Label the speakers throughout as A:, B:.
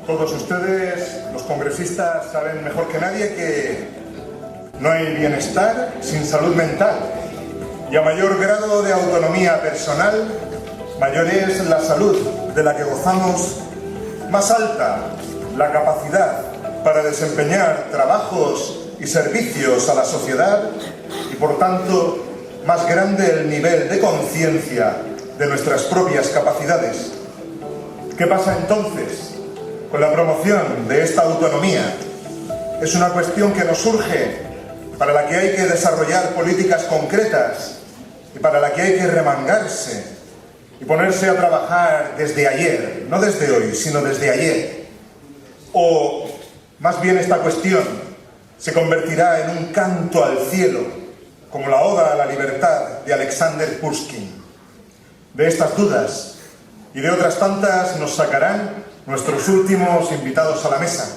A: Todos ustedes, los congresistas, saben mejor que nadie que no hay bienestar sin salud mental. Y a mayor grado de autonomía personal, mayor es la salud de la que gozamos, más alta la capacidad para desempeñar trabajos y servicios a la sociedad y, por tanto, más grande el nivel de conciencia de nuestras propias capacidades. ¿Qué pasa entonces con la promoción de esta autonomía? Es una cuestión que nos surge, para la que hay que desarrollar políticas concretas y para la que hay que remangarse y ponerse a trabajar desde ayer, no desde hoy, sino desde ayer. O, más bien, esta cuestión se convertirá en un canto al cielo, como la Oda a la Libertad de Alexander Pushkin. De estas dudas y de otras tantas nos sacarán nuestros últimos invitados a la mesa.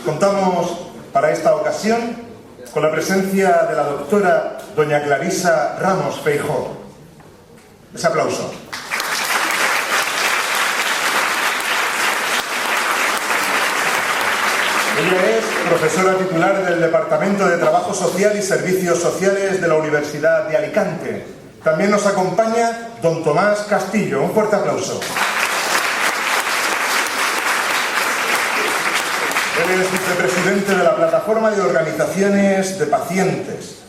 A: Contamos para esta ocasión con la presencia de la doctora doña Clarisa Ramos Feijóo. Ese aplauso. Ella es profesora titular del Departamento de Trabajo Social y Servicios Sociales de la Universidad de Alicante. También nos acompaña don Tomás Castillo. Un fuerte aplauso. Él es vicepresidente de la Plataforma de Organizaciones de Pacientes.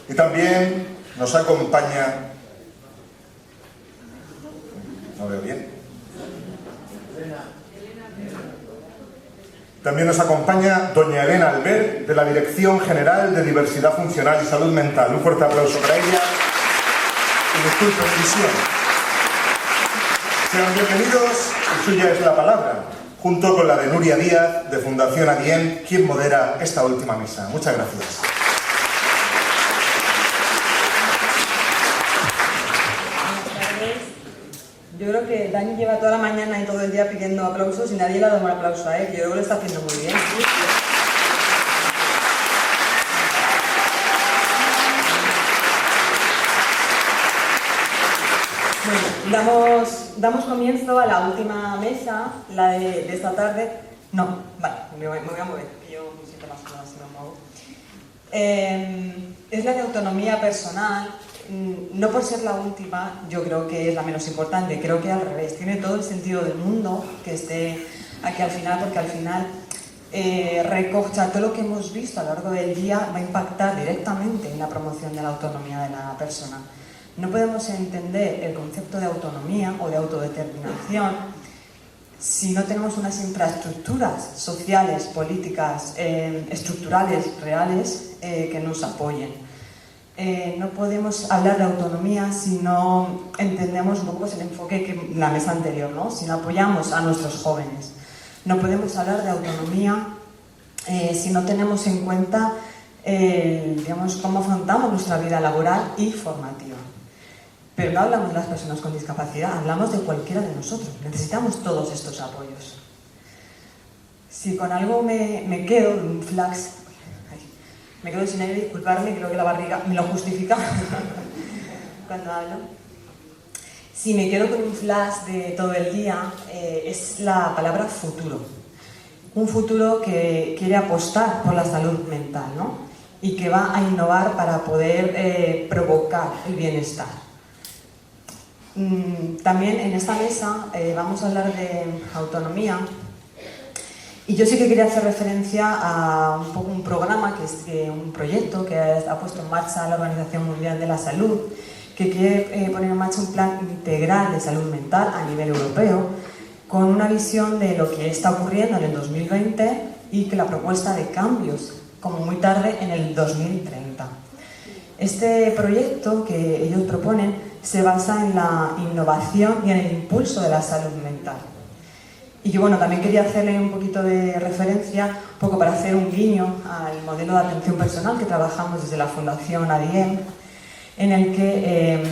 A: Y también nos acompaña... No veo bien. También nos acompaña doña Elena Albert, de la Dirección General de Diversidad Funcional y Salud Mental. Un fuerte aplauso para ella. Y disculpen visión. Sean bienvenidos, y suya es la palabra, junto con la de Nuria Díaz, de Fundación ADIEM, quien modera esta última misa. Muchas gracias.
B: Yo creo que Dani lleva toda la mañana y todo el día pidiendo aplausos y nadie le ha dado un aplauso a él. Yo creo que lo está haciendo muy bien. Bueno, damos comienzo a la última mesa, la de esta tarde. No, vale, me voy a mover, que yo me siento más cómoda si me muevo. Es la de autonomía personal. No por ser la última, yo creo que es la menos importante, creo que al revés, tiene todo el sentido del mundo que esté aquí al final, porque al final recoge todo lo que hemos visto a lo largo del día, va a impactar directamente en la promoción de la autonomía de la persona. No podemos entender el concepto de autonomía o de autodeterminación si no tenemos unas infraestructuras sociales, políticas, estructurales, reales, que nos apoyen. No podemos hablar de autonomía si no entendemos un poco el enfoque que en la mesa anterior, ¿no? Si no apoyamos a nuestros jóvenes. No podemos hablar de autonomía si no tenemos en cuenta digamos, cómo afrontamos nuestra vida laboral y formativa. Pero no hablamos de las personas con discapacidad, hablamos de cualquiera de nosotros. Necesitamos todos estos apoyos. Si con algo me quedo, un flash, me quedo sin aire, disculparme, creo que la barriga me lo justifica cuando hablo. Si me quedo con un flash de todo el día, es la palabra futuro. Un futuro que quiere apostar por la salud mental, ¿no? Y que va a innovar para poder provocar el bienestar. También en esta mesa vamos a hablar de autonomía. Y yo sí que quería hacer referencia a un programa, que es un proyecto que ha puesto en marcha la Organización Mundial de la Salud, que quiere poner en marcha un plan integral de salud mental a nivel europeo, con una visión de lo que está ocurriendo en el 2020 y que la propuesta de cambios, como muy tarde, en el 2030. Este proyecto que ellos proponen se basa en la innovación y en el impulso de la salud mental. Y yo, bueno, también quería hacerle un poquito de referencia, un poco para hacer un guiño al modelo de atención personal que trabajamos desde la Fundación ADIEM, en el que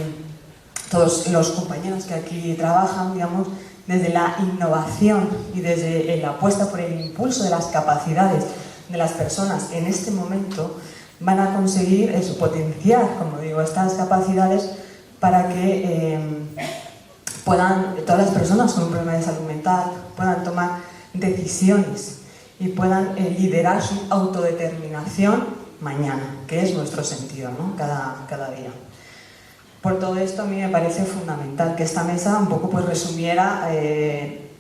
B: todos los compañeros que aquí trabajan, digamos, desde la innovación y desde la apuesta por el impulso de las capacidades de las personas en este momento, van a conseguir potenciar, como digo, estas capacidades para que puedan, todas las personas con un problema de salud mental, puedan tomar decisiones y puedan liderar su autodeterminación mañana, que es nuestro sentido, ¿no? cada día. Por todo esto a mí me parece fundamental que esta mesa un poco pues resumiera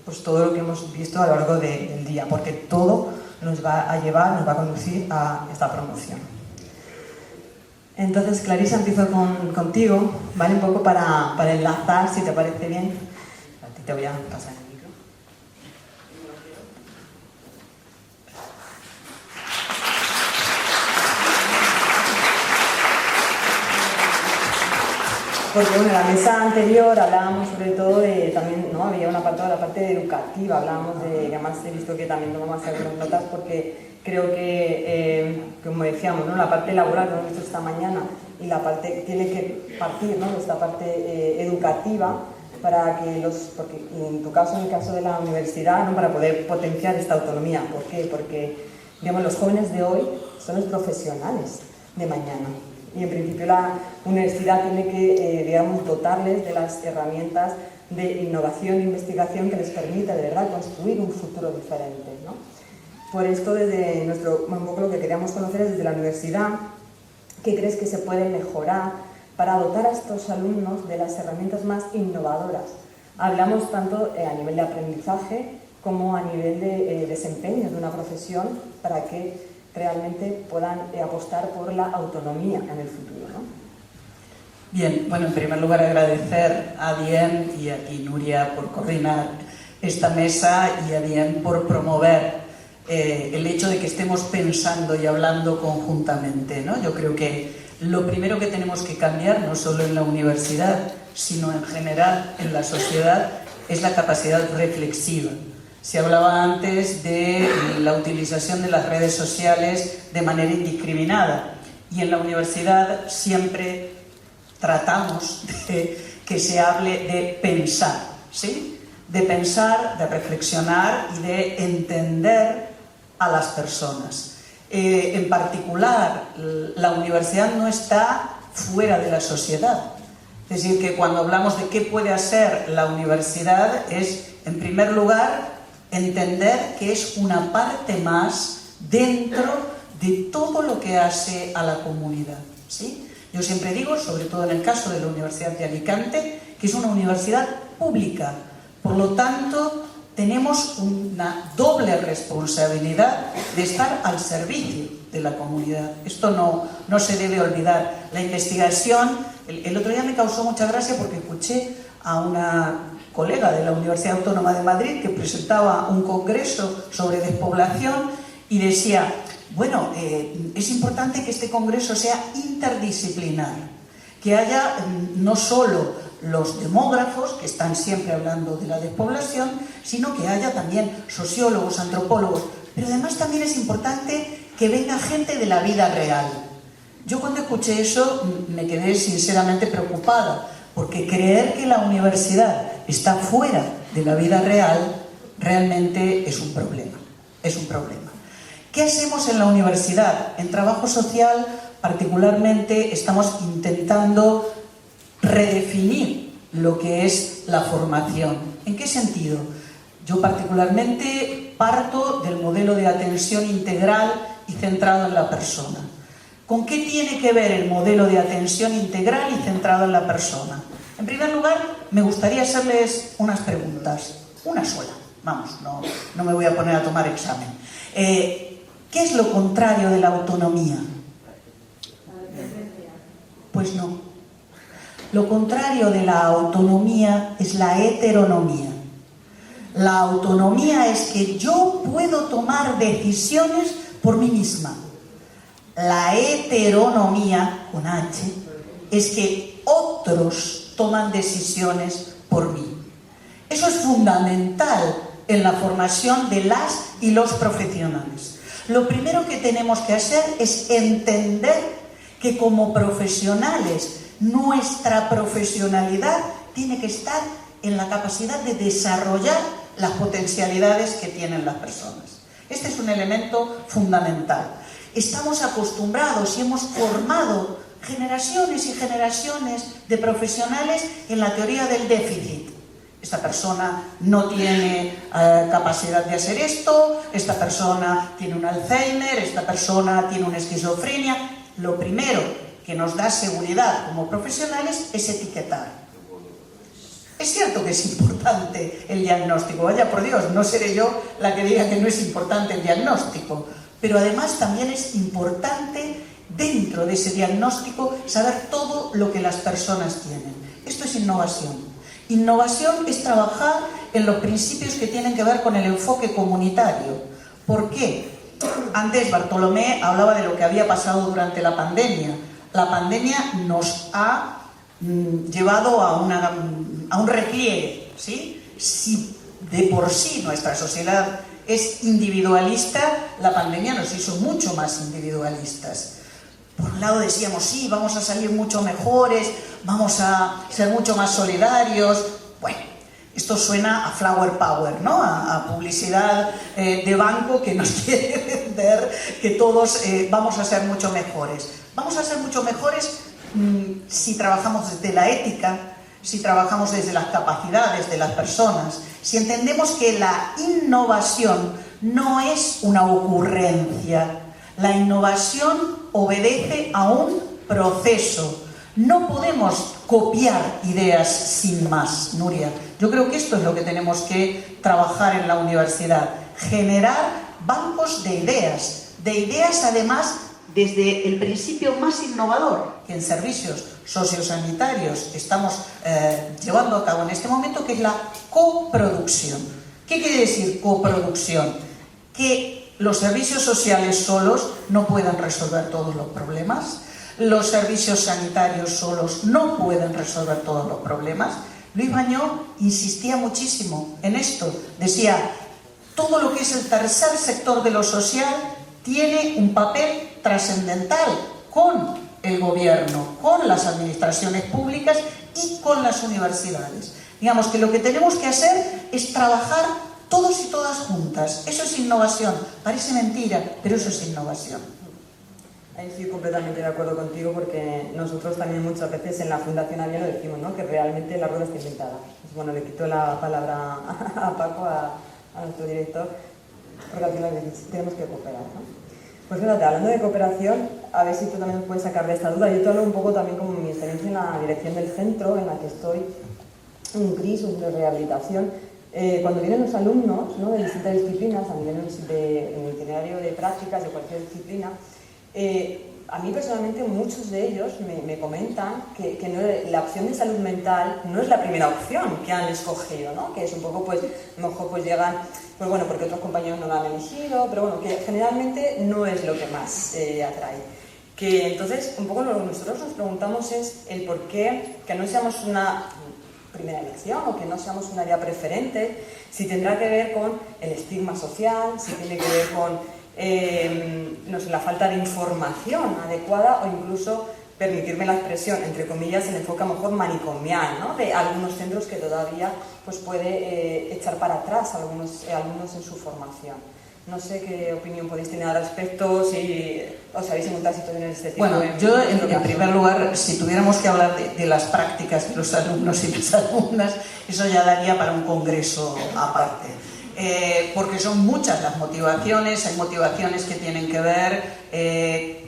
B: pues todo lo que hemos visto a lo largo del día, porque todo nos va a llevar, nos va a conducir a esta promoción. Entonces, Clarisa, empiezo contigo, ¿vale? Un poco para enlazar, si te parece bien. A ti te voy a pasar el micro. Porque bueno, en la mesa anterior hablábamos sobre todo de, también, ¿no? Había un apartado de la parte educativa, hablábamos de, además he visto que también tomamos algunas notas porque creo que, como decíamos, ¿no? La parte laboral que hemos visto esta mañana y la parte tiene que partir, ¿no? De esta parte educativa para que porque en tu caso, en el caso de la universidad, ¿no? Para poder potenciar esta autonomía. ¿Por qué? Porque, digamos, los jóvenes de hoy son los profesionales de mañana. Y en principio la universidad tiene que, digamos, dotarles de las herramientas de innovación e investigación que les permita de verdad construir un futuro diferente, ¿no? Por esto, desde un poco lo que queríamos conocer es desde la universidad, ¿qué crees que se puede mejorar para dotar a estos alumnos de las herramientas más innovadoras? Hablamos tanto a nivel de aprendizaje como a nivel de desempeño de una profesión para que realmente puedan apostar por la autonomía en el futuro, ¿no?
C: Bien, bueno, en primer lugar agradecer a Diem y a ti, Nuria, por coordinar esta mesa y a Diem por promover el hecho de que estemos pensando y hablando conjuntamente, ¿no? Yo creo que lo primero que tenemos que cambiar, no solo en la universidad, sino en general en la sociedad, es la capacidad reflexiva. Se hablaba antes de la utilización de las redes sociales de manera indiscriminada y en la universidad siempre tratamos de que se hable de pensar, ¿sí? De pensar, de reflexionar y de entender a las personas. En particular, la universidad no está fuera de la sociedad. Es decir, que cuando hablamos de qué puede hacer la universidad es, en primer lugar, entender que es una parte más dentro de todo lo que hace a la comunidad, ¿sí? Yo siempre digo, sobre todo en el caso de la Universidad de Alicante, que es una universidad pública. Por lo tanto, tenemos una doble responsabilidad de estar al servicio de la comunidad. Esto no se debe olvidar. La investigación, el otro día me causó mucha gracia porque escuché a una colega de la Universidad Autónoma de Madrid que presentaba un congreso sobre despoblación y decía, bueno, es importante que este congreso sea interdisciplinar, que haya no solo los demógrafos, que están siempre hablando de la despoblación, sino que haya también sociólogos, antropólogos, pero además también es importante que venga gente de la vida real. Yo cuando escuché eso me quedé sinceramente preocupada, porque creer que la universidad está fuera de la vida real realmente es un problema. Es un problema. ¿Qué hacemos en la universidad? En trabajo social, particularmente, estamos intentando redefinir lo que es la formación. ¿En qué sentido? Yo particularmente parto del modelo de atención integral y centrado en la persona. ¿Con qué tiene que ver el modelo de atención integral y centrado en la persona? En primer lugar, me gustaría hacerles unas preguntas. Una sola. Vamos, no me voy a poner a tomar examen. ¿Qué es lo contrario de la autonomía? Pues no. Lo contrario de la autonomía es la heteronomía. La autonomía es que yo puedo tomar decisiones por mí misma. La heteronomía, con H, es que otros toman decisiones por mí. Eso es fundamental en la formación de las y los profesionales. Lo primero que tenemos que hacer es entender que como profesionales nuestra profesionalidad tiene que estar en la capacidad de desarrollar las potencialidades que tienen las personas. Este es un elemento fundamental. Estamos acostumbrados y hemos formado generaciones y generaciones de profesionales en la teoría del déficit. esta persona no tiene capacidad de hacer esto, esta persona tiene un Alzheimer, esta persona tiene una esquizofrenia. Lo primero que nos da seguridad como profesionales es etiquetar. Es cierto que es importante el diagnóstico, vaya por Dios, no seré yo la que diga que no es importante el diagnóstico, pero además también es importante dentro de ese diagnóstico saber todo lo que las personas tienen. Esto es innovación. Innovación es trabajar en los principios que tienen que ver con el enfoque comunitario. ¿Por qué? Antes Bartolomé hablaba de lo que había pasado durante la pandemia. La pandemia nos ha llevado a un repliegue, ¿sí? Si de por sí nuestra sociedad es individualista, la pandemia nos hizo mucho más individualistas. Por un lado decíamos, sí, vamos a salir mucho mejores, vamos a ser mucho más solidarios. Bueno, esto suena a flower power, ¿no? A publicidad de banco que nos quiere vender que todos vamos a ser mucho mejores. Vamos a ser mucho mejores si trabajamos desde la ética, si trabajamos desde las capacidades de las personas, si entendemos que la innovación no es una ocurrencia. La innovación obedece a un proceso. No podemos copiar ideas sin más, Nuria. Yo creo que esto es lo que tenemos que trabajar en la universidad. Generar bancos de ideas además desde el principio más innovador que en servicios sociosanitarios estamos llevando a cabo en este momento, que es la coproducción. ¿Qué quiere decir coproducción? Que los servicios sociales solos no pueden resolver todos los problemas, los servicios sanitarios solos no pueden resolver todos los problemas. Luis Bañó insistía muchísimo en esto, decía, todo lo que es el tercer sector de lo social tiene un papel trascendental con el gobierno, con las administraciones públicas y con las universidades. Digamos que lo que tenemos que hacer es trabajar todos y todas juntas. Eso es innovación. Parece mentira, pero eso es innovación.
B: Ahí estoy completamente de acuerdo contigo, porque nosotros también muchas veces en la Fundación AVIA lo decimos, ¿no? Que realmente la rueda está inventada. Pues bueno, le quito la palabra a Paco, a nuestro director, porque al final tenemos que cooperar, ¿no? Pues fíjate, hablando de cooperación, a ver si tú también puedes sacar de esta duda. Yo te hablo un poco también como mi experiencia en la dirección del centro en la que estoy, un CRIS, un de rehabilitación. Cuando vienen los alumnos, ¿no?, de distintas disciplinas, a nivel de itinerario de prácticas de cualquier disciplina, a mí personalmente muchos de ellos me comentan que no, la opción de salud mental no es la primera opción que han escogido, ¿no? Que es un poco, pues, a lo mejor pues llegan, pues bueno, porque otros compañeros no lo han elegido, pero bueno, que generalmente no es lo que más atrae. Que entonces, un poco lo que nosotros nos preguntamos es el por qué, que no seamos una primera elección o que no seamos un área preferente, si tendrá que ver con el estigma social, si tiene que ver con no sé, la falta de información adecuada o incluso, permitirme la expresión, entre comillas, el enfoque a lo mejor manicomial, ¿no?, de algunos centros que todavía pues, puede echar para atrás a algunos alumnos en su formación. No sé qué opinión podéis tener al respecto, si os habéis encontrado situaciones de este tipo.
C: Bueno, yo en primer lugar, si tuviéramos que hablar de las prácticas de los alumnos y las alumnas, eso ya daría para un congreso aparte. Porque son muchas las motivaciones, hay motivaciones que tienen que ver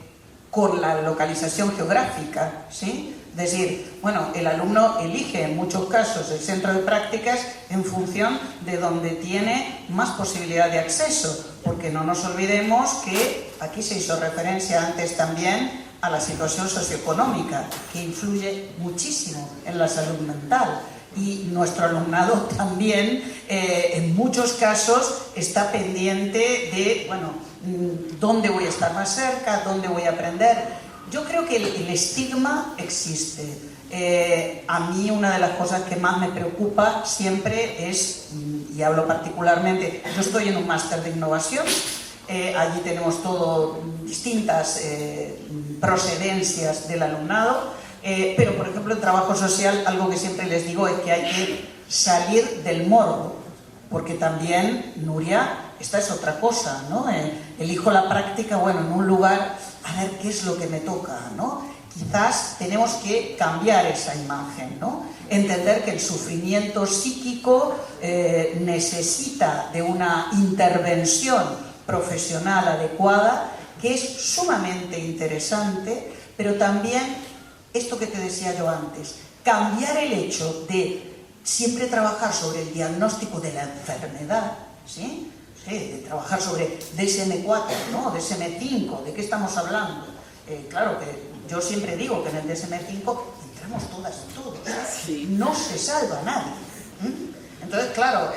C: con la localización geográfica, ¿sí? Es decir, bueno, el alumno elige en muchos casos el centro de prácticas en función de donde tiene más posibilidad de acceso, porque no nos olvidemos que aquí se hizo referencia antes también a la situación socioeconómica, que influye muchísimo en la salud mental. Y nuestro alumnado también, en muchos casos, está pendiente de, bueno, dónde voy a estar más cerca, dónde voy a aprender. Yo creo que el estigma existe. A mí una de las cosas que más me preocupa siempre es, y hablo particularmente, yo estoy en un máster de innovación, allí tenemos todo, distintas procedencias del alumnado, pero por ejemplo en trabajo social algo que siempre les digo es que hay que salir del morbo, porque también, Nuria, esta es otra cosa, ¿no? Elijo la práctica, bueno, en un lugar, a ver qué es lo que me toca, ¿no? Quizás tenemos que cambiar esa imagen, ¿no? entender que el sufrimiento psíquico necesita de una intervención profesional adecuada, que es sumamente interesante, pero también esto que te decía yo antes, cambiar el hecho de siempre trabajar sobre el diagnóstico de la enfermedad, ¿sí? De trabajar sobre DSM-4, ¿no? DSM-5, ¿de qué estamos hablando? Claro que yo siempre digo que en el DSM-5 entramos todas y todos, ¿sí? No se salva nadie. Entonces, claro,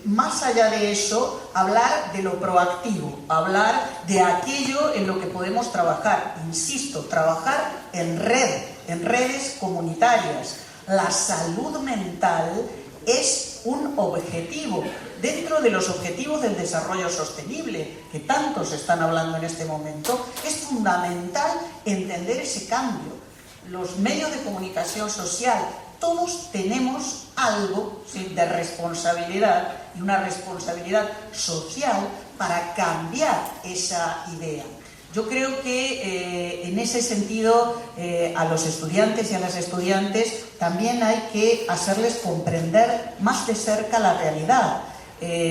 C: más allá de eso, hablar de lo proactivo, hablar de aquello en lo que podemos trabajar, insisto, trabajar en red, en redes comunitarias. La salud mental es un objetivo dentro de los objetivos del desarrollo sostenible, que tantos están hablando en este momento. Es fundamental entender ese cambio. Los medios de comunicación social, todos tenemos algo, ¿sí?, de responsabilidad, y una responsabilidad social para cambiar esa idea. Yo creo que en ese sentido a los estudiantes y a las estudiantes también hay que hacerles comprender más de cerca la realidad.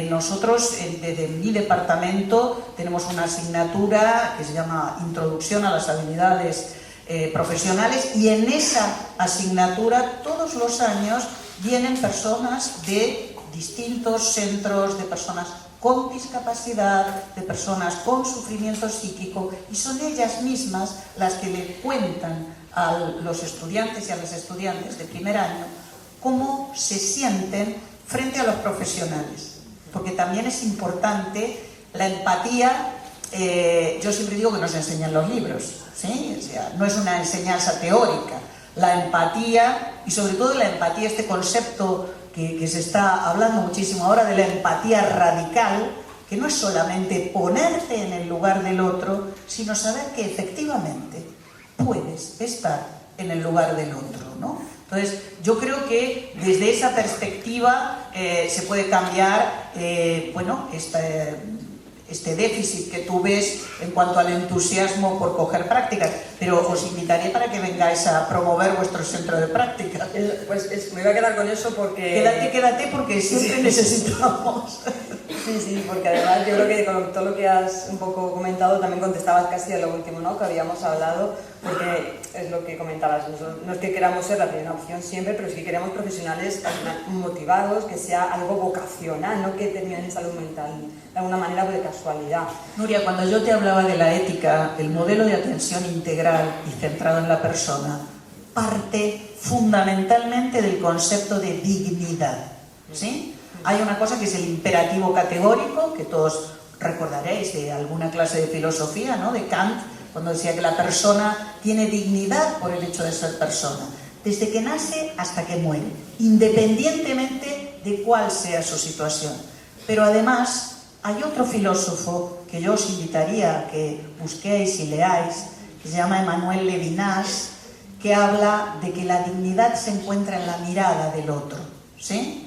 C: Nosotros desde mi departamento tenemos una asignatura que se llama Introducción a las habilidades profesionales, y en esa asignatura todos los años vienen personas de distintos centros, de personas con discapacidad, de personas con sufrimiento psíquico, y son ellas mismas las que le cuentan a los estudiantes y a las estudiantes de primer año cómo se sienten frente a los profesionales, porque también es importante la empatía. Yo siempre digo que nos enseñan los libros, ¿sí? O sea, no es una enseñanza teórica. La empatía, y sobre todo la empatía, este concepto que se está hablando muchísimo ahora de la empatía radical, que no es solamente ponerte en el lugar del otro, sino saber que efectivamente puedes estar en el lugar del otro, ¿no? Entonces, yo creo que desde esa perspectiva se puede cambiar, bueno, este déficit que tú ves en cuanto al entusiasmo por coger prácticas, pero os invitaré para que vengáis a promover vuestro centro de prácticas.
D: Pues me voy a quedar con eso porque...
C: Quédate porque siempre necesitamos.
D: Sí, porque además yo creo que con todo lo que has un poco comentado también contestabas casi a lo último, ¿no?, que habíamos hablado, porque es lo que comentabas, no es que queramos ser la primera opción siempre, pero sí que queremos profesionales motivados, que sea algo vocacional, no que terminen en salud mental de alguna manera de casualidad.
C: Nuria, cuando yo te hablaba de la ética, el modelo de atención integral y centrado en la persona parte fundamentalmente del concepto de dignidad, ¿sí? Hay una cosa que es el imperativo categórico, que todos recordaréis de alguna clase de filosofía, ¿no?, de Kant, cuando decía que la persona tiene dignidad por el hecho de ser persona, desde que nace hasta que muere, independientemente de cuál sea su situación. Pero además hay otro filósofo que yo os invitaría a que busquéis y leáis, que se llama Emmanuel Levinas, que habla de que la dignidad se encuentra en la mirada del otro, ¿sí?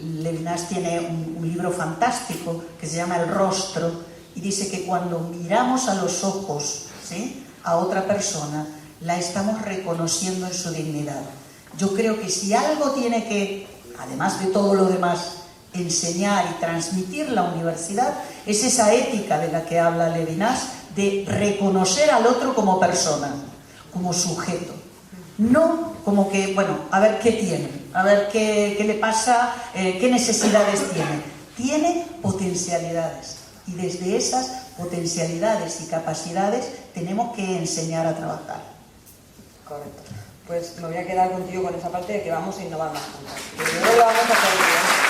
C: Levinas tiene un libro fantástico que se llama El rostro, y dice que cuando miramos a los ojos, ¿sí?, a otra persona, la estamos reconociendo en su dignidad. Yo creo que si algo tiene que, además de todo lo demás, enseñar y transmitir la universidad, es esa ética de la que habla Levinas, de reconocer al otro como persona, como sujeto. No como que, bueno, a ver qué tiene, a ver qué le pasa, qué necesidades tiene. Tiene potencialidades, y desde esas potencialidades y capacidades tenemos que enseñar a trabajar.
D: Correcto. Pues me voy a quedar contigo con esa parte de que vamos a innovar más juntas. Primero lo vamos a hacer bien.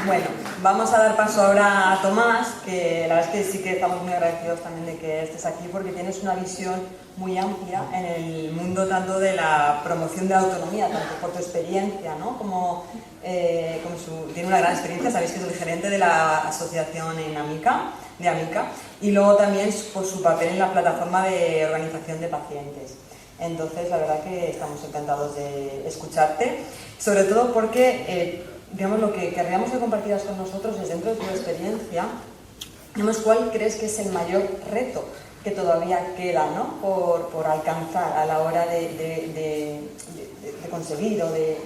D: Bueno, vamos a dar paso ahora a Tomás, que la verdad es que sí que estamos muy agradecidos también de que estés aquí, porque tienes una visión muy amplia en el mundo tanto de la promoción de la autonomía, tanto por tu experiencia, ¿no?, como tiene una gran experiencia, sabéis que es el gerente de la asociación de AMICA, y luego también por su papel en la plataforma de organización de pacientes. Entonces, la verdad que estamos encantados de escucharte, sobre todo porque digamos, lo que querríamos que compartieras con nosotros es, dentro de tu experiencia, Digamos, ¿cuál crees que es el mayor reto que todavía queda, ¿no?, por alcanzar a la hora de conseguir o de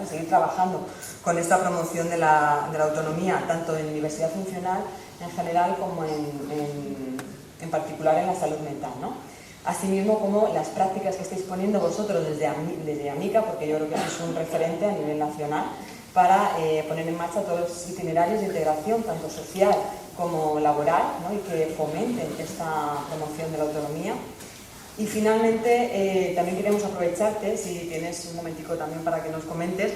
D: seguir trabajando con esta promoción de la autonomía, tanto en diversidad funcional en general como en particular en la salud mental, ¿no? Asimismo, como las prácticas que estáis poniendo vosotros desde AMICA, porque yo creo que es un referente a nivel nacional, para poner en marcha todos los itinerarios de integración, tanto social como laboral, ¿no?, y que fomenten esta promoción de la autonomía. Y finalmente, también queremos aprovecharte, si tienes un momentico también para que nos comentes.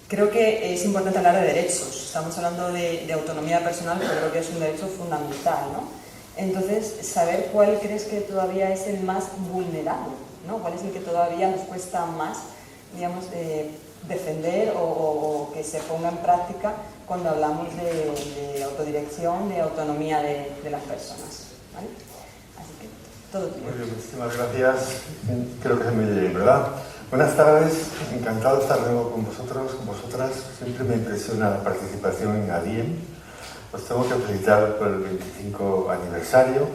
D: Creo que es importante hablar de derechos. Estamos hablando de autonomía personal, pero creo que es un derecho fundamental, ¿no? Entonces, saber cuál crees que todavía es el más vulnerable, ¿no? ¿Cuál es el que todavía nos cuesta más, digamos, defender o que se ponga en práctica cuando hablamos de autodirección, de autonomía de las personas, ¿vale? Así que, todo tuyo.
E: Muy bien, muchísimas gracias. Creo que se me oye bien, ¿verdad? Buenas tardes, encantado de estar de nuevo con vosotros, con vosotras. Siempre me impresiona la participación en ADIEM. Os tengo que felicitar por el 25 aniversario.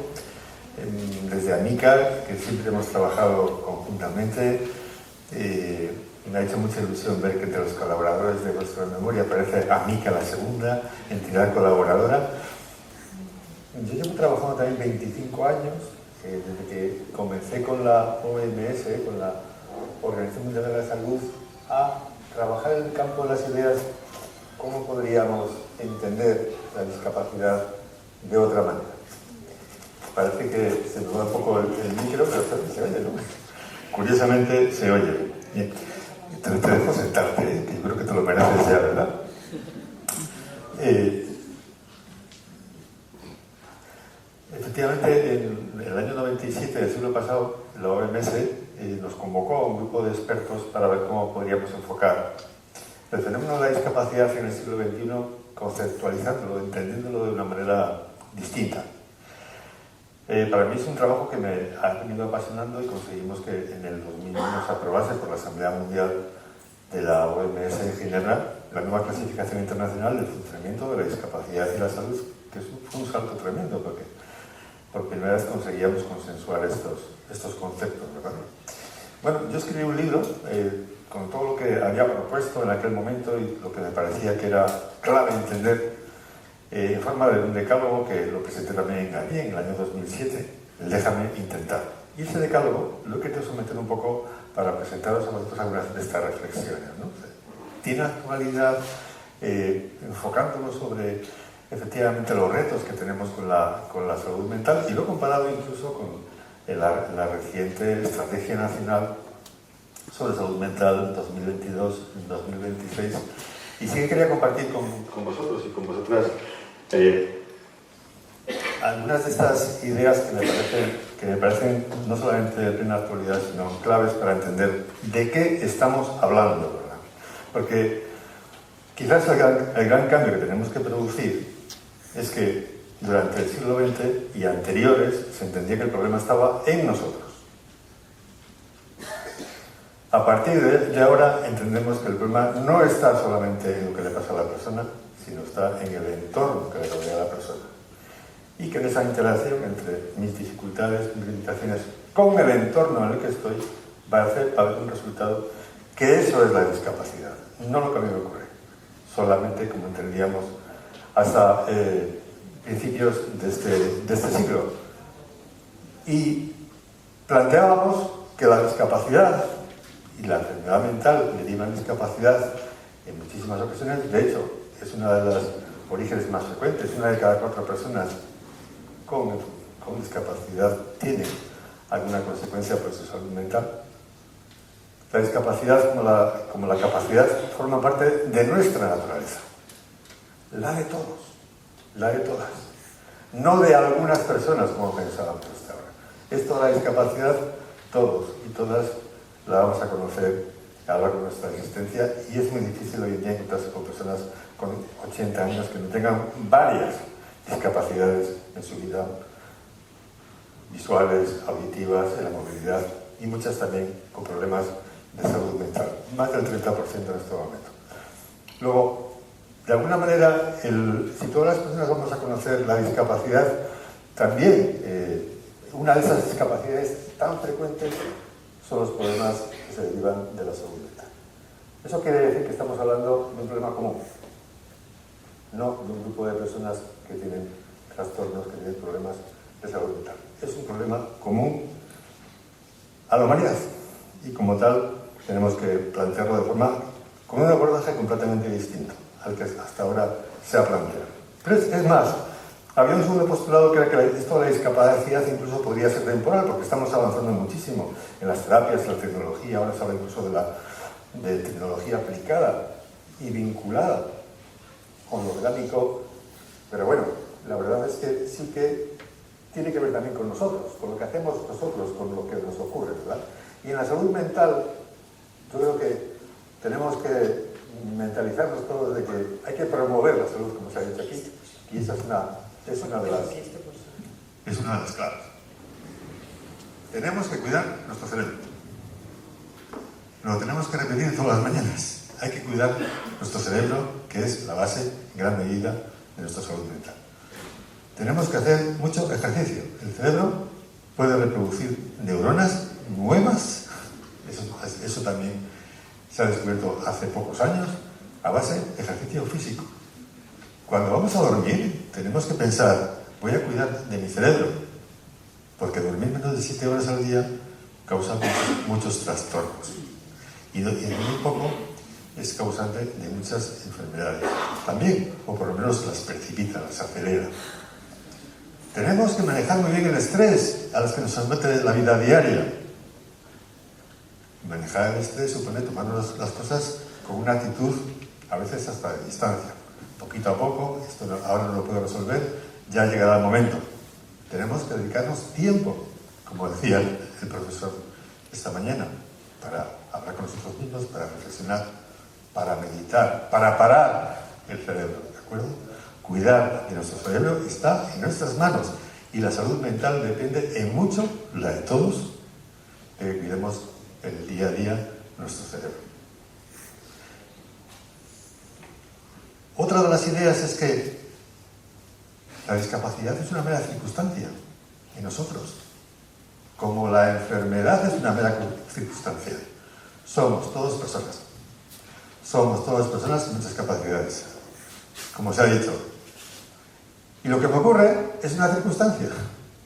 E: Desde AMICA, que siempre hemos trabajado conjuntamente, me ha hecho mucha ilusión ver que entre los colaboradores de vuestra memoria aparece AMICA, la segunda entidad colaboradora. Yo llevo trabajando también 25 años, desde que comencé con la OMS, con la Organización Mundial de la Salud, a trabajar en el campo de las ideas, cómo podríamos entender la discapacidad de otra manera. Parece que se me va un poco el micro, pero se oye, ¿no? Curiosamente se oye. Bien. Te dejo sentarte, que yo creo que te lo mereces ya, ¿verdad? Efectivamente, en el año 97 del siglo pasado, la OMS nos convocó a un grupo de expertos para ver cómo podríamos enfocar el fenómeno de la discapacidad en el siglo XXI, conceptualizándolo, entendiéndolo de una manera distinta. Para mí es un trabajo que me ha venido apasionando y conseguimos que en el 2001 se aprobase por la Asamblea Mundial de la OMS en Ginebra la nueva clasificación internacional del funcionamiento de la discapacidad y la salud, que fue un salto tremendo porque por primera vez conseguíamos consensuar estos conceptos, ¿verdad? Bueno, yo escribí un libro con todo lo que había propuesto en aquel momento y lo que me parecía que era clave entender en forma de un decálogo que lo presenté también en ADIEM en el año 2007, el Déjame Intentar. Y ese decálogo lo he querido someter un poco para presentaros a vosotros algunas de estas reflexiones, ¿no? Tiene actualidad enfocándolo sobre efectivamente los retos que tenemos con la salud mental y lo he comparado incluso con la reciente Estrategia Nacional sobre Salud Mental 2022-2026. Y sí que quería compartir con vosotros y con vosotras algunas de estas ideas que me parecen no solamente de plena actualidad, sino claves para entender de qué estamos hablando, ¿verdad? Porque quizás el gran cambio que tenemos que producir es que durante el siglo XX y anteriores se entendía que el problema estaba en nosotros. A partir de ahora entendemos que el problema no está solamente en lo que le pasa a la persona, sino está en el entorno que le rodea a la persona. Y que en esa interacción entre mis dificultades, mis limitaciones, con el entorno en el que estoy, va a haber un resultado, que eso es la discapacidad, no lo que a mí me ocurre, solamente como entendíamos hasta principios de este siglo. Y planteábamos que la discapacidad y la enfermedad mental derivan discapacidad en muchísimas ocasiones. De hecho, es una de los orígenes más frecuentes. Una de cada 4 personas con discapacidad tiene alguna consecuencia por su salud mental. La discapacidad, como la capacidad, forma parte de nuestra naturaleza. La de todos, la de todas. No de algunas personas, como pensábamos hasta ahora. Esto de la discapacidad, todos y todas la vamos a conocer a lo largo de nuestra existencia, y es muy difícil hoy en día encontrarse con personas con 80 años que no tengan varias discapacidades en su vida, visuales, auditivas, en la movilidad, y muchas también con problemas de salud mental, más del 30% en este momento. Luego, De alguna manera, si todas las personas vamos a conocer la discapacidad, también una de esas discapacidades tan frecuentes son los problemas que se derivan de la salud mental. Eso quiere decir que estamos hablando de un problema común, no de un grupo de personas que tienen trastornos, que tienen problemas de salud mental. Es un problema común a la humanidad y como tal tenemos que plantearlo de forma con un abordaje completamente distinto al que hasta ahora se ha planteado. Pero es más, había un segundo postulado que era que esto de la discapacidad incluso podría ser temporal, porque estamos avanzando muchísimo en las terapias, en la tecnología, ahora se habla incluso de tecnología aplicada y vinculada con lo orgánico, pero bueno, la verdad es que sí que tiene que ver también con nosotros, con lo que hacemos nosotros, con lo que nos ocurre, ¿verdad? Y en la salud mental, yo creo que tenemos que mentalizarnos todos de que hay que promover la salud, como se ha dicho aquí, y esa es una de las claves. Tenemos que cuidar nuestro cerebro. Lo tenemos que repetir todas las mañanas. Hay que cuidar nuestro cerebro, que es la base, en gran medida, de nuestra salud mental. Tenemos que hacer mucho ejercicio. El cerebro puede reproducir neuronas nuevas. Eso también se ha descubierto hace pocos años a base de ejercicio físico. Cuando vamos a dormir, tenemos que pensar, voy a cuidar de mi cerebro, porque dormir menos de 7 horas al día causa muchos trastornos. Y dormir poco es causante de muchas enfermedades. También, o por lo menos las precipita, las acelera. Tenemos que manejar muy bien el estrés a los que nos somete la vida diaria. Manejar el estrés supone tomarnos las cosas con una actitud, a veces hasta de distancia. Poquito a poco, esto ahora no lo puedo resolver, ya llegará el momento. Tenemos que dedicarnos tiempo, como decía el profesor esta mañana, para hablar con nosotros mismos, para reflexionar, para meditar, para parar el cerebro, ¿de acuerdo? Cuidar de nuestro cerebro está en nuestras manos y la salud mental depende en mucho, la de todos, de que cuidemos el día a día nuestro cerebro. Otra de las ideas es que la discapacidad es una mera circunstancia en nosotros, como la enfermedad es una mera circunstancia. Somos todas personas con muchas capacidades, como se ha dicho. Y lo que me ocurre es una circunstancia,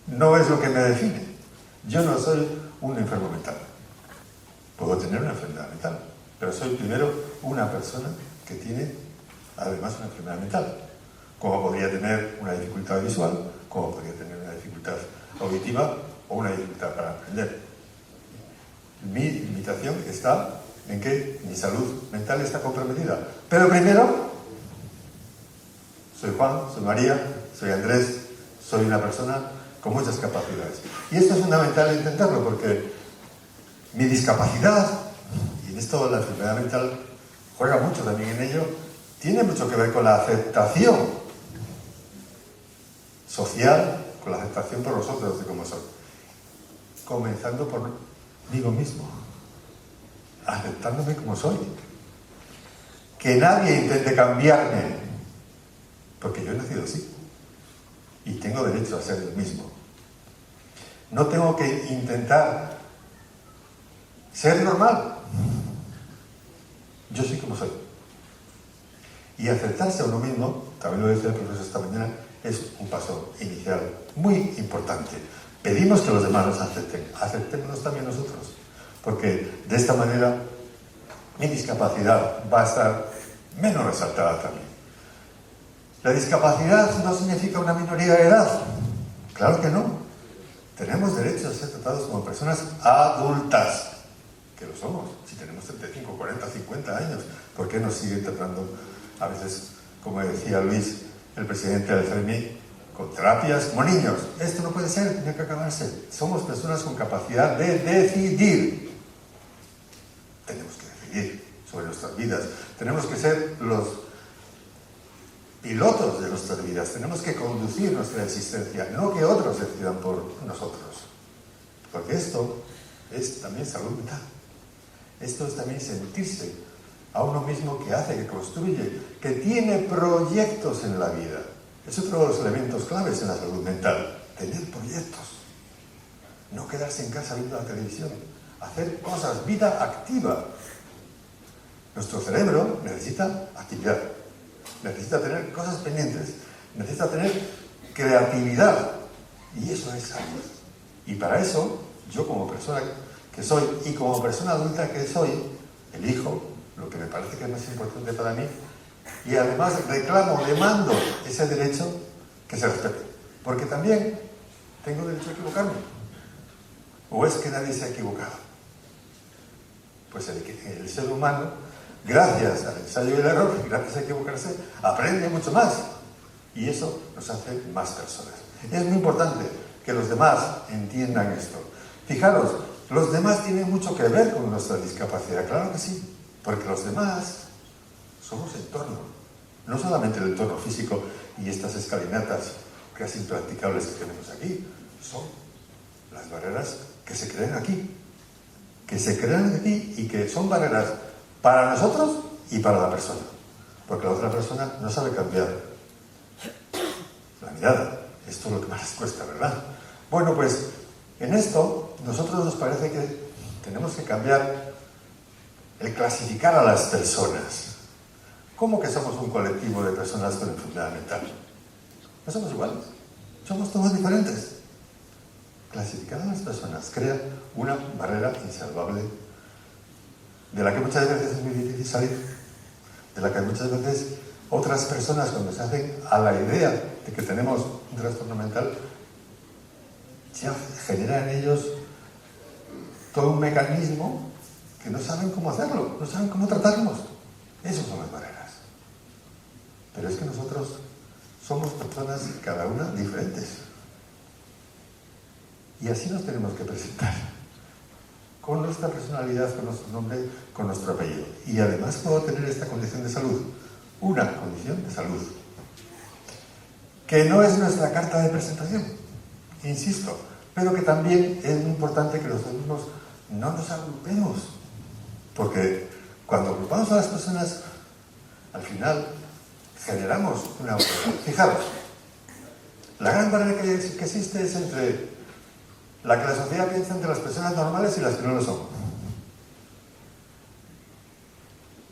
E: no es lo que me define. Yo no soy un enfermo mental. Puedo tener una enfermedad mental, pero soy primero una persona que tiene además una enfermedad mental. Como podría tener una dificultad visual, como podría tener una dificultad auditiva o una dificultad para aprender. Mi limitación está en que mi salud mental está comprometida. Pero primero, soy Juan, soy María, soy Andrés, soy una persona con muchas capacidades. Y esto es fundamental entenderlo porque mi discapacidad, y en esto la enfermedad mental juega mucho también en ello, tiene mucho que ver con la aceptación social, con la aceptación por los otros de cómo soy. Comenzando por mí mismo, aceptándome como soy. Que nadie intente cambiarme, porque yo he nacido así y tengo derecho a ser el mismo. No tengo que intentar ser normal. Yo soy como soy. Y aceptarse a uno mismo, también lo decía el profesor esta mañana, es un paso inicial muy importante. Pedimos que los demás nos acepten, aceptémonos también nosotros, porque de esta manera mi discapacidad va a estar menos resaltada también. La discapacidad no significa una minoría de edad, claro que no. Tenemos derecho a ser tratados como personas adultas, que lo somos. Si tenemos 35, 40, 50 años, ¿por qué nos siguen tratando a veces, como decía Luis, el presidente del CERMI, con terapias como niños? Esto no puede ser, tiene que acabarse. Somos personas con capacidad de decidir. Tenemos que decidir sobre nuestras vidas. Tenemos que ser los pilotos de nuestras vidas. Tenemos que conducir nuestra existencia, no que otros decidan por nosotros. Porque esto es también salud mental. Esto es también sentirse a uno mismo, que hace, que construye, que tiene proyectos en la vida. Es otro de los elementos claves en la salud mental, tener proyectos. No quedarse en casa viendo la televisión, hacer cosas, vida activa. Nuestro cerebro necesita actividad, necesita tener cosas pendientes, necesita tener creatividad, y eso es salud. Y para eso, yo como persona que soy y como persona adulta que soy, elijo lo que me parece que es más importante para mí, y además reclamo, demando ese derecho que se respete. Porque también tengo derecho a equivocarme. ¿O es que nadie se ha equivocado? Pues el ser humano, gracias al ensayo y el error, gracias a equivocarse, aprende mucho más. Y eso nos hace más personas. Es muy importante que los demás entiendan esto. Fijaros, los demás tienen mucho que ver con nuestra discapacidad, claro que sí, porque los demás somos entorno, no solamente el entorno físico y estas escalinatas casi impracticables que tenemos aquí, son las barreras que se crean aquí, y que son barreras para nosotros y para la persona, porque la otra persona no sabe cambiar la mirada. Esto es lo que más les cuesta, ¿verdad? Bueno, pues en esto nosotros nos parece que tenemos que cambiar el clasificar a las personas. ¿Cómo que somos un colectivo de personas con enfermedad mental? No somos iguales, somos todos diferentes. Clasificar a las personas crea una barrera insalvable de la que muchas veces es muy difícil salir, de la que muchas veces otras personas, cuando se hacen a la idea de que tenemos un trastorno mental, ya genera en ellos todo un mecanismo que no saben cómo hacerlo, no saben cómo tratarnos. Esas son las barreras. Pero es que nosotros somos personas, cada una, diferentes. Y así nos tenemos que presentar. Con nuestra personalidad, con nuestro nombre, con nuestro apellido. Y además puedo tener esta condición de salud. Una condición de salud. Que no es nuestra carta de presentación, insisto, pero que también es muy importante que nosotros mismos no nos agrupemos. Porque cuando agrupamos a las personas, al final generamos una autoridad. Fijaros, la gran barrera que existe es entre la que la sociedad piensa entre las personas normales y las que no lo son.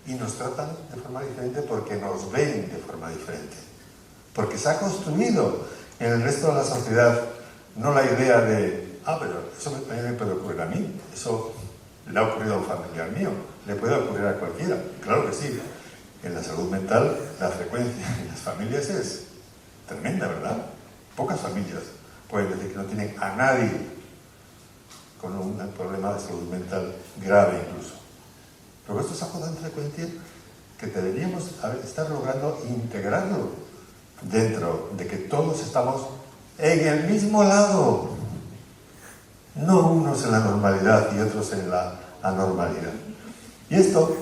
E: Y nos tratan de forma diferente porque nos ven de forma diferente. Porque se ha construido en el resto de la sociedad no la idea de, pero eso también me puede ocurrir a mí, eso le ha ocurrido a un familiar mío, le puede ocurrir a cualquiera. Claro que sí. En la salud mental la frecuencia en las familias es tremenda, ¿verdad? Pocas familias pueden decir que no tienen a nadie con un problema de salud mental grave incluso. Pero esto es algo tan frecuente que deberíamos estar logrando integrarlo dentro de que todos estamos en el mismo lado, no unos en la normalidad y otros en la anormalidad. Y esto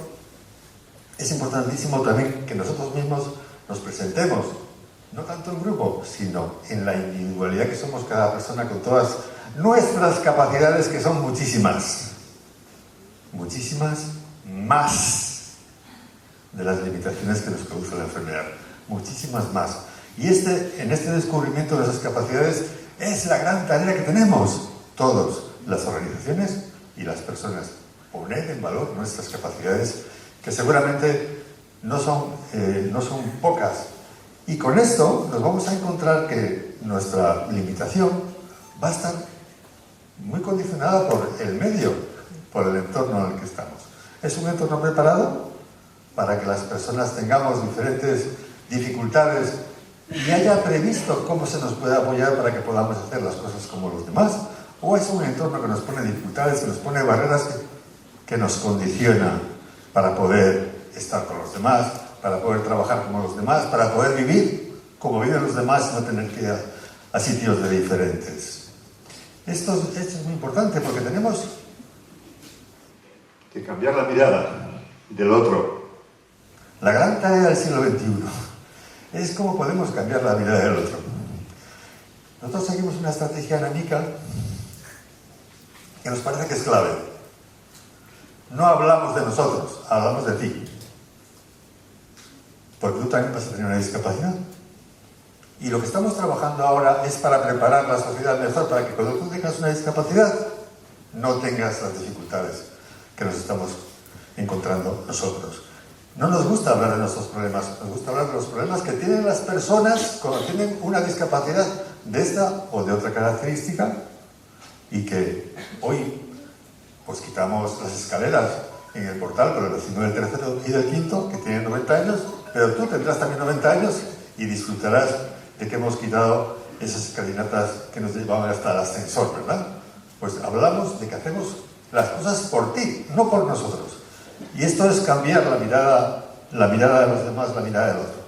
E: es importantísimo también, que nosotros mismos nos presentemos, no tanto en grupo, sino en la individualidad que somos cada persona con todas nuestras capacidades, que son muchísimas más de las limitaciones que nos produce la enfermedad, muchísimas más. Y en este descubrimiento de esas capacidades es la gran tarea que tenemos todos, las organizaciones y las personas, poner en valor nuestras capacidades, que seguramente no son pocas. Y con esto nos vamos a encontrar que nuestra limitación va a estar muy condicionada por el medio, por el entorno en el que estamos. Es un entorno preparado para que las personas tengamos diferentes dificultades y haya previsto cómo se nos puede apoyar para que podamos hacer las cosas como los demás, o es un entorno que nos pone dificultades, que nos pone barreras que nos condiciona para poder estar con los demás, para poder trabajar como los demás, para poder vivir como viven los demás y no tener que ir a sitios de diferentes. Esto es muy importante porque tenemos que cambiar la mirada del otro. La gran tarea del siglo XXI es cómo podemos cambiar la mirada del otro. Nosotros seguimos una estrategia anémica que nos parece que es clave. No hablamos de nosotros, hablamos de ti. porque tú también vas a tener una discapacidad. Y lo que estamos trabajando ahora es para preparar la sociedad mejor, para que cuando tú tengas una discapacidad no tengas las dificultades que nos estamos encontrando nosotros. No nos gusta hablar de nuestros problemas, nos gusta hablar de los problemas que tienen las personas cuando tienen una discapacidad de esta o de otra característica, y que hoy pues quitamos las escaleras en el portal con el vecino del tercero y del quinto que tienen 90 años, pero tú tendrás también 90 años y disfrutarás de que hemos quitado esas escalinatas que nos llevaban hasta el ascensor, ¿verdad? Pues hablamos de que hacemos las cosas por ti, no por nosotros. Y esto es cambiar la mirada de los demás, la mirada del otro.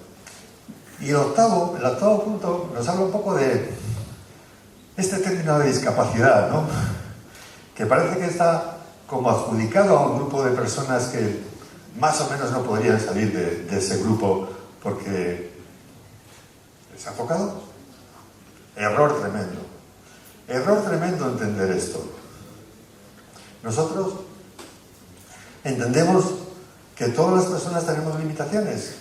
E: Y el octavo punto nos habla un poco de este término de discapacidad, ¿no? Que parece que está como adjudicado a un grupo de personas que más o menos no podrían salir de ese grupo porque les ha tocado. Error tremendo. Error tremendo entender esto. Nosotros entendemos que todas las personas tenemos limitaciones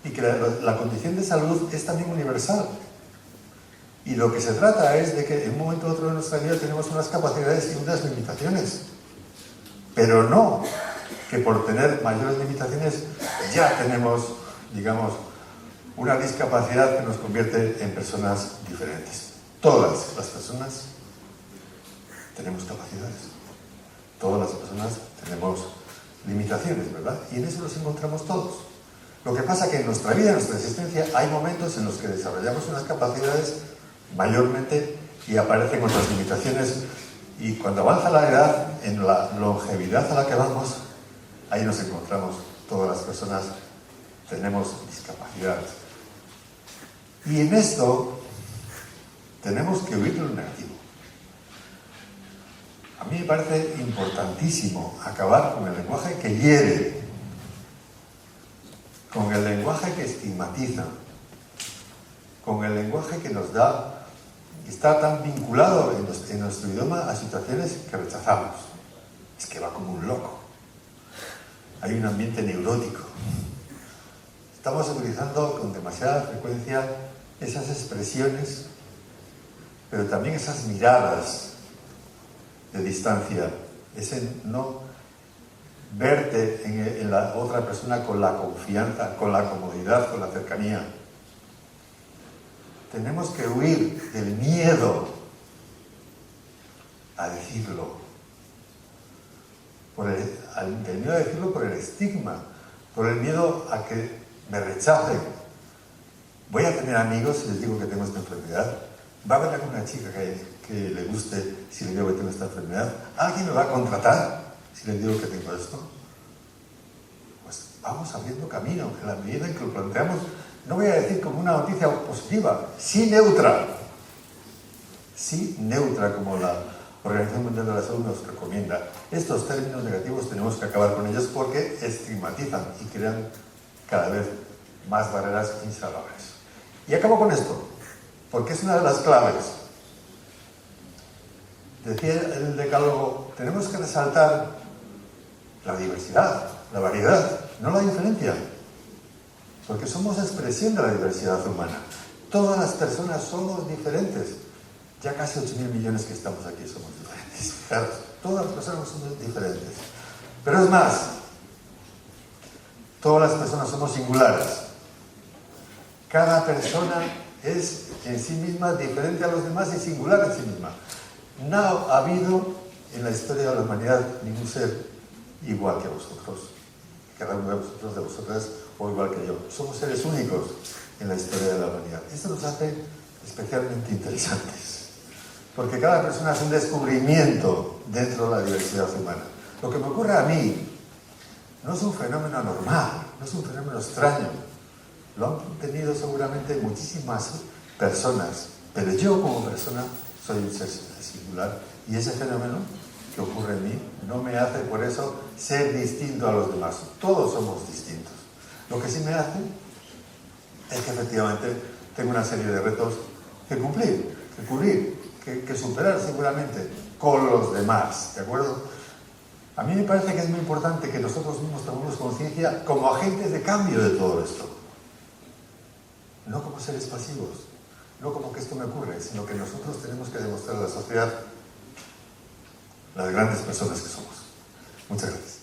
E: y que la condición de salud es también universal. Y lo que se trata es de que en un momento u otro de nuestra vida tenemos unas capacidades y unas limitaciones. Pero no que por tener mayores limitaciones ya tenemos, digamos, una discapacidad que nos convierte en personas diferentes. Todas las personas tenemos capacidades. Todas las personas tenemos limitaciones, ¿verdad? Y en eso nos encontramos todos. Lo que pasa es que en nuestra vida, en nuestra existencia, hay momentos en los que desarrollamos unas capacidades mayormente y aparecen otras limitaciones, y cuando avanza la edad, en la longevidad a la que vamos, ahí nos encontramos. Todas las personas tenemos discapacidades. Y en esto tenemos que huir de lo negativo. A mí me parece importantísimo acabar con el lenguaje que hiere, con el lenguaje que estigmatiza, con el lenguaje que nos da, está tan vinculado en nuestro idioma a situaciones que rechazamos. Es que va como un loco. Hay un ambiente neurótico. Estamos utilizando con demasiada frecuencia esas expresiones, pero también esas miradas de distancia, ese no verte en la otra persona con la confianza, con la comodidad, con la cercanía. Tenemos que huir del miedo a decirlo, del miedo a decirlo por el estigma, por el miedo a que me rechacen. Voy a tener amigos si les digo que tengo esta enfermedad. ¿Va a haber alguna chica que le guste si le digo que tengo esta enfermedad? ¿Alguien me va a contratar si le digo que tengo esto? Pues vamos abriendo camino en la medida en que lo planteamos. No voy a decir como una noticia positiva, sí neutra. Sí neutra, como la Organización Mundial de la Salud nos recomienda. Estos términos negativos tenemos que acabar con ellos porque estigmatizan y crean cada vez más barreras insalables. Y acabo con esto, porque es una de las claves. Decía el decálogo, tenemos que resaltar la diversidad, la variedad, no la diferencia. Porque somos expresión de la diversidad humana. Todas las personas somos diferentes. Ya casi 8.000 millones que estamos aquí somos diferentes. Fijaros, todas las personas somos diferentes. Pero es más, todas las personas somos singulares. Cada persona es en sí misma diferente a los demás y singular en sí misma. No ha habido en la historia de la humanidad ningún ser igual que vosotros. Cada uno de vosotros, de vosotras, o igual que yo. Somos seres únicos en la historia de la humanidad. Esto nos hace especialmente interesantes, porque cada persona es un descubrimiento dentro de la diversidad humana. Lo que me ocurre a mí no es un fenómeno anormal, no es un fenómeno extraño. Lo han tenido seguramente muchísimas personas, pero yo como persona soy un ser singular, y ese fenómeno que ocurre en mí no me hace por eso ser distinto a los demás. Todos somos distintos. Lo que sí me hace es que efectivamente tengo una serie de retos que cumplir, que cubrir, que superar seguramente con los demás, ¿de acuerdo? A mí me parece que es muy importante que nosotros mismos tomemos conciencia como agentes de cambio de todo esto. No como seres pasivos, no como que esto me ocurre, sino que nosotros tenemos que demostrar a la sociedad las grandes personas que somos. Muchas gracias.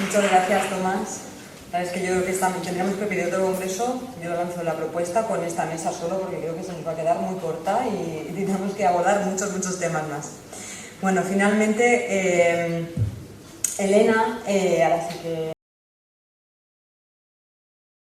D: Muchas gracias, Tomás. La verdad es que yo creo que tendríamos que pedir otro congreso. Yo lanzo la propuesta con esta mesa solo porque creo que se nos va a quedar muy corta y tenemos que abordar muchos temas más. Bueno, finalmente, Elena, ahora sí que